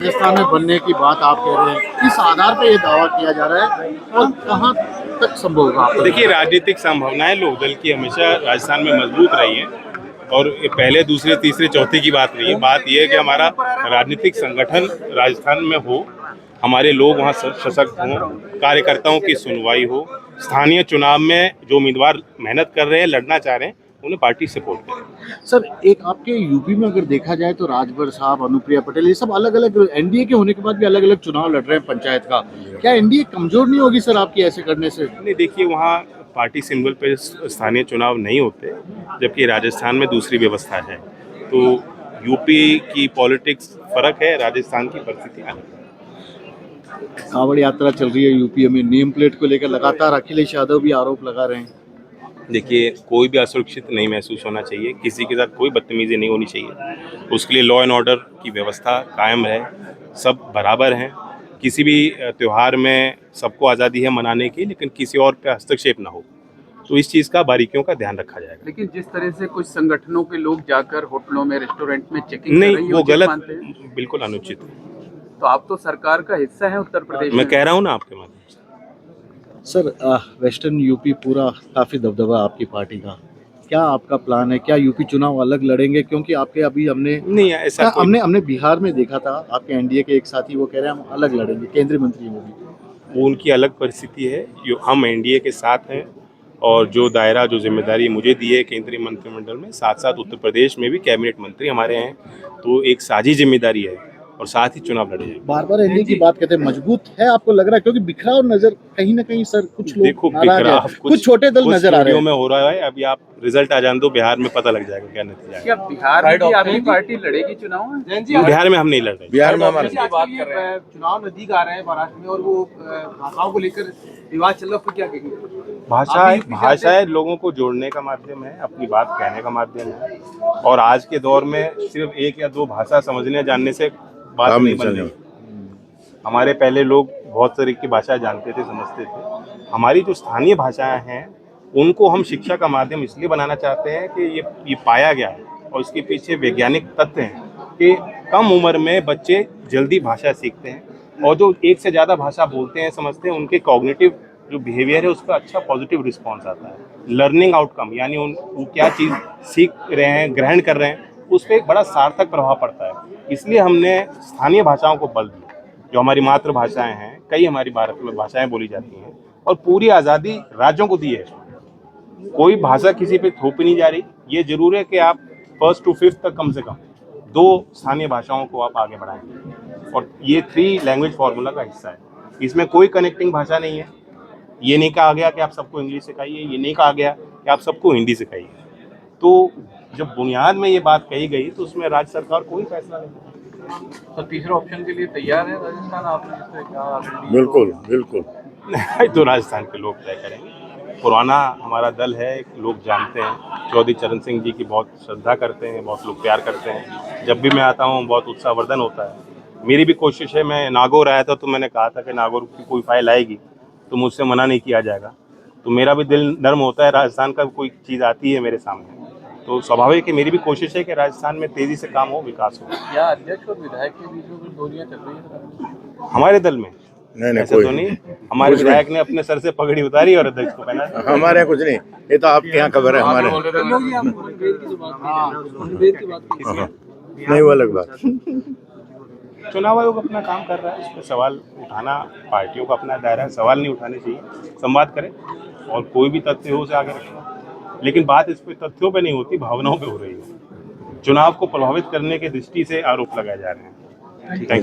राजस्थान में बनने की बात आप कह रहे हैं, किस आधार पर ये दावा किया जा रहा है और कहाँ तक संभव होगा आपको? देखिए, राजनीतिक संभावनाएं लोकदल की हमेशा राजस्थान में मजबूत रही हैं और ये पहले, दूसरे, तीसरे, चौथे की बात नहीं है। बात यह है कि हमारा राजनीतिक संगठन राजस्थान में हो, हमारे लोग वहाँ सशक्त हों, कार्यकर्ताओं की सुनवाई हो, स्थानीय चुनाव में जो उम्मीदवार मेहनत कर रहे हैं, लड़ना चाह रहे हैं, उन्हें पार्टी सपोर्ट करे। सर, एक आपके यूपी में अगर देखा जाए तो राजभर साहब, अनुप्रिया पटेल, ये सब अलग अलग एनडीए के होने के बाद भी अलग अलग चुनाव लड़ रहे हैं पंचायत का। क्या एनडीए कमजोर नहीं होगी सर आपकी ऐसे करने से? नहीं, देखिए, वहाँ पार्टी सिंबल पे स्थानीय चुनाव नहीं होते, जबकि राजस्थान में दूसरी व्यवस्था है। तो यूपी की पॉलिटिक्स फर्क है, राजस्थान की परिस्थिति अलग है। कांवड़ यात्रा चल रही है यूपी में, नेम प्लेट को लेकर लगातार अखिलेश यादव भी आरोप लगा रहे हैं। देखिए, कोई भी असुरक्षित नहीं महसूस होना चाहिए, किसी के साथ कोई बदतमीजी नहीं होनी चाहिए। उसके लिए लॉ एंड ऑर्डर की व्यवस्था कायम है, सब बराबर हैं। किसी भी त्यौहार में सबको आज़ादी है मनाने की, लेकिन किसी और पे हस्तक्षेप ना हो। तो इस चीज़ का, बारीकियों का ध्यान रखा जाएगा। लेकिन जिस तरह से कुछ संगठनों के लोग जाकर होटलों में, रेस्टोरेंट में चेकिंग कर रहे नहीं, हैं, वो गलत, मानते हैं? बिल्कुल अनुचित है। तो आप तो सरकार का हिस्सा है उत्तर प्रदेश में। मैं कह रहा हूँ ना आपके माध्यम से। सर, वेस्टर्न यूपी पूरा काफी दबदबा आपकी पार्टी का, क्या आपका प्लान है? क्या यूपी चुनाव अलग लड़ेंगे? क्योंकि आपके अभी हमने नहीं, ऐसा हमने बिहार में देखा था, आपके एनडीए के एक साथी वो कह रहे हैं हम अलग लड़ेंगे, केंद्रीय मंत्री वो भी। वो उनकी अलग परिस्थिति है। जो हम एनडीए के साथ हैं और जो दायरा, जो जिम्मेदारी मुझे दी है केंद्रीय मंत्रिमंडल में, साथ साथ उत्तर प्रदेश में भी कैबिनेट मंत्री हमारे हैं, तो एक साझी जिम्मेदारी है और साथ ही चुनाव लड़े जाएंगे। बार बार एनडीए की बात कहते हैं, मजबूत है आपको लग रहा है? क्योंकि बिखराव नजर कहीं ना कहीं सर, कुछ लोग देखो, नाराज हैं, कुछ छोटे दल नजर आ रहे हैं। में हो रहा है। अभी आप रिजल्ट आ जाने दो, बिहार में पता लग जाएगा क्या नतीजा है। क्या बिहार में भी आपकी पार्टी लड़ेगी चुनाव में? बिहार में हम नहीं लड़ रहे। बिहार में हमारे चुनाव नजदीक आ रहे हैं महाराष्ट्र में, और वो भाषाओं को लेकर विवाद चल रहा है, क्या कहेंगे? भाषाएं लोगों को जोड़ने का माध्यम है, अपनी बात कहने का माध्यम है, और आज के दौर में सिर्फ एक या दो भाषा समझने जानने से बात नहीं बन रही। हमारे पहले लोग बहुत तरह की भाषा जानते थे, समझते थे। हमारी जो स्थानीय भाषाएं हैं, उनको हम शिक्षा का माध्यम इसलिए बनाना चाहते हैं कि ये पाया गया है, और इसके पीछे वैज्ञानिक तथ्य हैं कि कम उम्र में बच्चे जल्दी भाषा सीखते हैं, और जो एक से ज़्यादा भाषा बोलते हैं, समझते हैं, उनके कॉग्निटिव जो बिहेवियर है, उस पर अच्छा पॉजिटिव रिस्पॉन्स आता है। लर्निंग आउटकम, यानी वो क्या चीज़ सीख रहे हैं, ग्रहण कर रहे हैं, उस पर एक बड़ा सार्थक प्रभाव पड़ता है। इसलिए हमने स्थानीय भाषाओं को बल दिया, जो हमारी मातृभाषाएं हैं। कई हमारी भारत में भाषाएं बोली जाती हैं, और पूरी आज़ादी राज्यों को दी है। कोई भाषा किसी पे थोपी नहीं जा रही। ये जरूर है कि आप 1st to 5th तक कम से कम 2 स्थानीय भाषाओं को आप आगे बढ़ाएंगे, और ये 3 लैंग्वेज फॉर्मूला का हिस्सा है। इसमें कोई कनेक्टिंग भाषा नहीं है। ये नहीं कहा गया कि आप सबको इंग्लिश सिखाइए, ये नहीं कहा गया कि आप सबको हिंदी सिखाइए। तो जब बुनियाद में ये बात कही गई, तो उसमें राज्य सरकार कोई फैसला नहीं। तो तीसरे ऑप्शन के लिए तैयार है राजस्थान? आपने जिससे कहा बिल्कुल बिल्कुल। तो राजस्थान के लोग तय करेंगे। पुराना हमारा दल है, लोग जानते हैं। चौधरी चरण सिंह जी की बहुत श्रद्धा करते हैं, बहुत लोग प्यार करते हैं। जब भी मैं आता हूँ, बहुत उत्साहवर्धन होता है। मेरी भी कोशिश है। मैं नागौर आया था, तो मैंने कहा था कि नागौर की कोई फाइल आएगी तो मुझसे मना नहीं किया जाएगा। तो मेरा भी दिल नर्म होता है, राजस्थान का कोई चीज़ आती है मेरे सामने, तो स्वाभाविक है मेरी भी कोशिश है कि राजस्थान में तेज़ी से काम हो, विकास हो। क्या अध्यक्ष और विधायक के बीच में दूरियां चल रही है हमारे दल में नहीं ऐसा तो नहीं। हमारे विधायक ने अपने सर से पगड़ी उतारी और अध्यक्ष को पहना। हमारे यहाँ कुछ नहीं, ये तो आपके यहाँ खबर है, हमारे नहीं, वो अलग बात। चुनाव आयोग अपना काम कर रहा है, उस पर सवाल उठाना पार्टियों का अपना दायरा है। सवाल नहीं उठाने चाहिए, संवाद करें, और कोई भी तथ्य हो उसे आगे रखें। लेकिन बात इस पे तथ्यों पे नहीं होती, भावनाओं पे हो रही है। चुनाव को प्रभावित करने की दृष्टि से आरोप लगाए जा रहे हैं। Thank you.